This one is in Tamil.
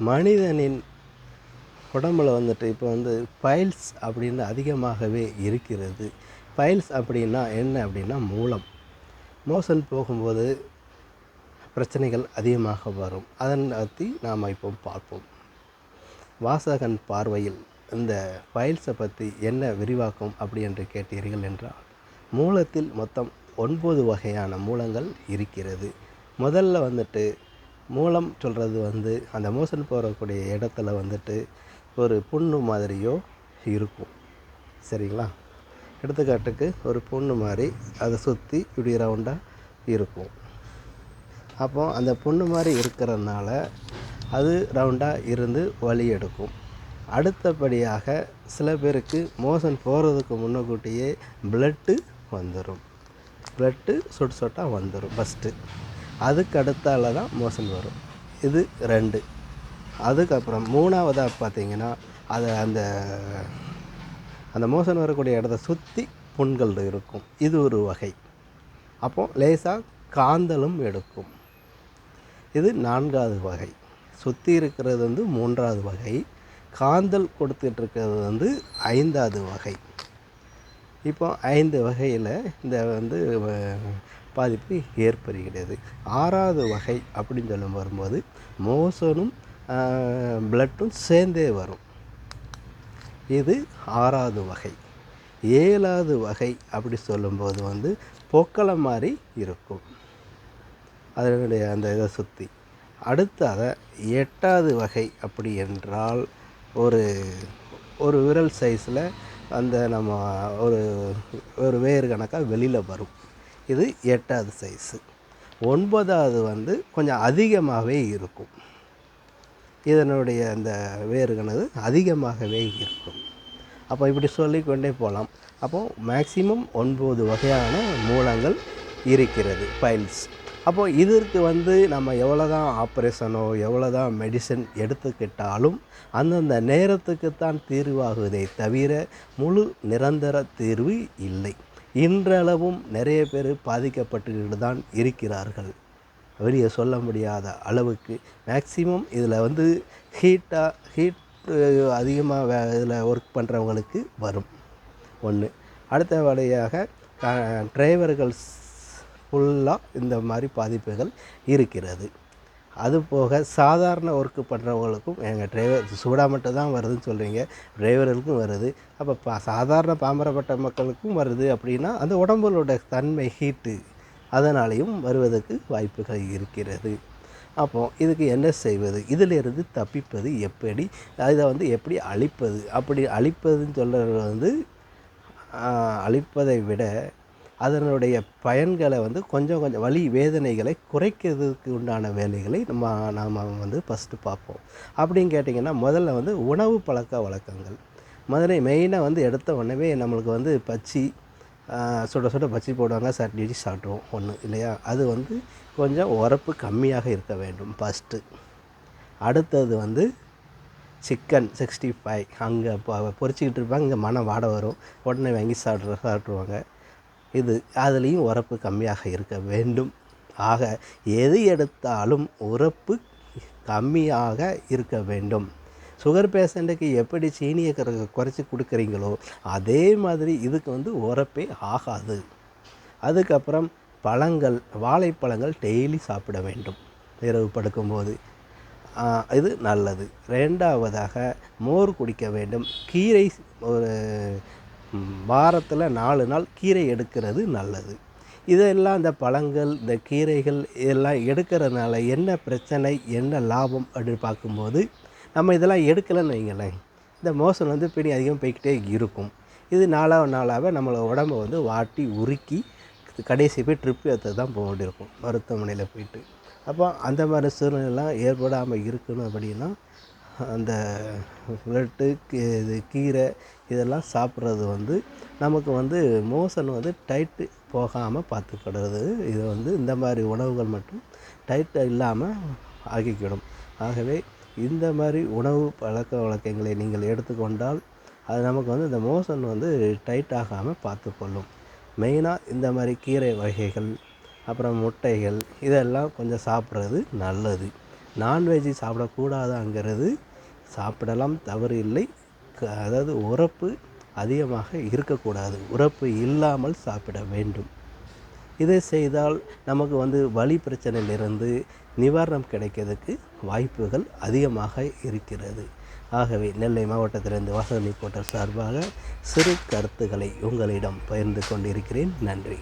மனிதனின் உடம்பில் வந்துட்டு இப்போ வந்து பைல்ஸ் அப்படின்னு அதிகமாகவே இருக்கிறது. பைல்ஸ் அப்படின்னா என்ன அப்படின்னா மூலம். மோஷன் போகும்போது பிரச்சனைகள் அதிகமாக வரும். அதன் பற்றி நாம் இப்போ பார்ப்போம். வாசகன் பார்வையில் இந்த பைல்ஸை பற்றி என்ன விரிவாக்கம் அப்படி என்று கேட்டீர்கள் என்றால், மூலத்தில் மொத்தம் 9 வகையான மூலங்கள் இருக்கிறது. முதல்ல வந்துட்டு மூலம் சொல்கிறது வந்து அந்த மோஷன் போகக்கூடிய இடத்துல வந்துட்டு ஒரு புண்ணு மாதிரியோ இருக்கும். சரிங்களா? எடுத்துக்காட்டுக்கு ஒரு புண்ணு மாதிரி அதை சுற்றி இப்படி ரவுண்டாக இருக்கும். அப்போ அந்த புண்ணு மாதிரி இருக்கிறதுனால அது ரவுண்டாக இருந்து வலி எடுக்கும். அடுத்தபடியாக சில பேருக்கு மோஷன் போகிறதுக்கு முன்னக்கூட்டியே ப்ளட்டு வந்துடும். ப்ளட்டு சொட்டு சொட்டாக வந்துடும் ஃபஸ்ட்டு. அதுக்கு அடுத்தால தான் மோஷன் வரும். இது 2. அதுக்கப்புறம் 3வதாக பார்த்திங்கன்னா அதை அந்த அந்த மோஷன் வரக்கூடிய இடத்த சுற்றி புண்கள் இருக்கும். இது ஒரு வகை. அப்போது லேசாக காந்தலும் எடுக்கும். இது 4வது வகை. சுற்றி இருக்கிறது வந்து 3வது வகை. காந்தல் கொடுத்துட்ருக்கிறது வந்து 5வது வகை. இப்போ 5 வகையில் இந்த வந்து பாதிப்பு ஏற்படுகிறது. 6வது வகை அப்படின்னு சொல்ல வரும்போது மோஷனும் ப்ளட்டும் சேர்ந்தே வரும். இது 6வது வகை. 7வது வகை அப்படி சொல்லும்போது வந்து பொக்களை மாதிரி இருக்கும் அதனுடைய அந்த இதை சுற்றி. அடுத்தத 8வது வகை அப்படி என்றால் ஒரு ஒரு விரல் சைஸில் அந்த நம்ம ஒரு ஒரு வேறு கணக்காக வெளியில் வரும். இது 8வது சைஸு. 9வது வந்து கொஞ்சம் அதிகமாகவே இருக்கும். இதனுடைய அந்த வேறு கணக்கு அதிகமாகவே இருக்கும். அப்போ இப்படி சொல்லிக்கொண்டே போகலாம். அப்போது மேக்சிமம் 9 வகையான மூலங்கள் இருக்கிறது பைல்ஸ். அப்போது இதற்கு வந்து நம்ம எவ்வளோ தான் ஆப்ரேஷனோ எவ்வளோ தான் மெடிசன் எடுத்துக்கிட்டாலும் அந்தந்த நேரத்துக்குத்தான் தீர்வாகுவதை தவிர முழு நிரந்தர தீர்வு இல்லை. இன்றளவும் நிறைய பேர் பாதிக்கப்பட்டுக்கிட்டு தான் இருக்கிறார்கள். வெளியே சொல்ல முடியாத அளவுக்கு மேக்சிமம் இதில் வந்து ஹீட் அதிகமாக இதில் ஒர்க் பண்ணுறவங்களுக்கு வரும் ஒன்று. அடுத்த வழியாக டிரைவர்கள் ஃபுல்லாக இந்த மாதிரி பாதிப்புகள் இருக்கிறது. அதுபோக சாதாரண ஒர்க்கு பண்ணுறவங்களுக்கும் எங்கள் டிரைவர் சூடாக மட்டும் தான் வருதுன்னு சொல்கிறீங்க, டிரைவர்களுக்கும் வருது. அப்போ சாதாரண பாமரப்பட்ட மக்களுக்கும் வருது அப்படின்னா அந்த உடம்புகளோட தன்மை ஹீட்டு அதனாலேயும் வருவதற்கு வாய்ப்புகள் இருக்கிறது. அப்போது இதுக்கு என்ன செய்வது, இதிலிருந்து தப்பிப்பது எப்படி, இதை வந்து எப்படி அழிப்பது? அப்படி அழிப்பதுன்னு சொல்கிறது வந்து அழிப்பதை விட அதனுடைய பயன்களை வந்து கொஞ்சம் கொஞ்சம் வலி வேதனைகளை குறைக்கிறதுக்கு உண்டான வேலைகளை நாம் வந்து ஃபஸ்ட்டு பார்ப்போம். அப்படின்னு கேட்டிங்கன்னா முதல்ல வந்து உணவு பழக்க வழக்கங்கள். முதல்ல மெயினாக வந்து எடுத்த உடனே நம்மளுக்கு வந்து பச்சி சுட சுட பச்சி போடுவாங்க, சட்னி வச்சு சாப்பிட்ருவோம் ஒன்று இல்லையா? அது வந்து கொஞ்சம் உரப்பு கம்மியாக இருக்க வேண்டும் ஃபஸ்ட்டு. அடுத்தது வந்து சிக்கன் 65 அங்கே பொரிச்சிக்கிட்டு இருப்பாங்க, இங்கே மனம் வாடை வரும், உடனே வாங்கி சாப்பிட்ருவாங்க. இது அதுலேயும் உரப்பு கம்மியாக இருக்க வேண்டும். ஆக எது எடுத்தாலும் உரப்பு கம்மியாக இருக்க வேண்டும். சுகர் பேஷண்ட்டுக்கு எப்படி சீனியை குறைச்சி கொடுக்குறீங்களோ அதே மாதிரி இதுக்கு வந்து உரப்பே ஆகாது. அதுக்கப்புறம் பழங்கள், வாழைப்பழங்கள் டெய்லி சாப்பிட வேண்டும் இரவு படுக்கும்போது. இது நல்லது. 2வதாக மோர் குடிக்க வேண்டும். கீரை ஒரு வாரத்தில் 4 நாள் கீரை எடுக்கிறது நல்லது. இதெல்லாம் இந்த பழங்கள் இந்த கீரைகள் இதெல்லாம் எடுக்கிறதுனால என்ன பிரச்சனை என்ன லாபம் அப்படின்னு பார்க்கும்போது நம்ம இதெல்லாம் எடுக்கலைன்னு வைங்களேன், இந்த மோஷன் வந்து பிடி அதிகம் போய்கிட்டே இருக்கும். இது நாளாக நம்மளை உடம்பை வந்து வாட்டி உருக்கி கடைசி போய் ட்ரிப் ஏற்றது தான் போக வேண்டியிருக்கும் மருத்துவமனையில் போயிட்டு. அப்போ அந்த மாதிரி சூழ்நிலைலாம் ஏற்படாமல் இருக்கணும் அப்படின்னா அந்த ப்ளட்டு இது கீரை இதெல்லாம் சாப்பிட்றது வந்து நமக்கு வந்து மோஷன் வந்து டைட்டு போகாமல் பார்த்துக்கிறது. இது வந்து இந்த மாதிரி உணவுகள் மட்டும் டைட்டு இல்லாமல் ஆக்கிக்கிடும். ஆகவே இந்த மாதிரி உணவு பழக்க வழக்கங்களை நீங்கள் எடுத்துக்கொண்டால் அது நமக்கு வந்து இந்த மோஷன் வந்து டைட் ஆகாமல் பார்த்துக்கொள்ளும். மெயினாக இந்த மாதிரி கீரை வகைகள் அப்புறம் முட்டைகள் இதெல்லாம் கொஞ்சம் சாப்பிட்றது நல்லது. நான்வெஜ் சாப்பிடக்கூடாதாங்கிறது சாப்பிடலாம், தவறு இல்லை. அதாவது உரப்பு அதிகமாக இருக்கக்கூடாது, உரப்பு இல்லாமல் சாப்பிட வேண்டும். இதை செய்தால் நமக்கு வலி பிரச்சனையிலிருந்து நிவாரணம் கிடைக்கிறதுக்கு வாய்ப்புகள் அதிகமாக இருக்கிறது. ஆகவே நெல்லை மாவட்டத்திலிருந்து வாசகன் ரிப்போர்ட்டர் சார்பாக சிறு கருத்துக்களை உங்களிடம் பகிர்ந்து கொண்டிருக்கிறேன். நன்றி.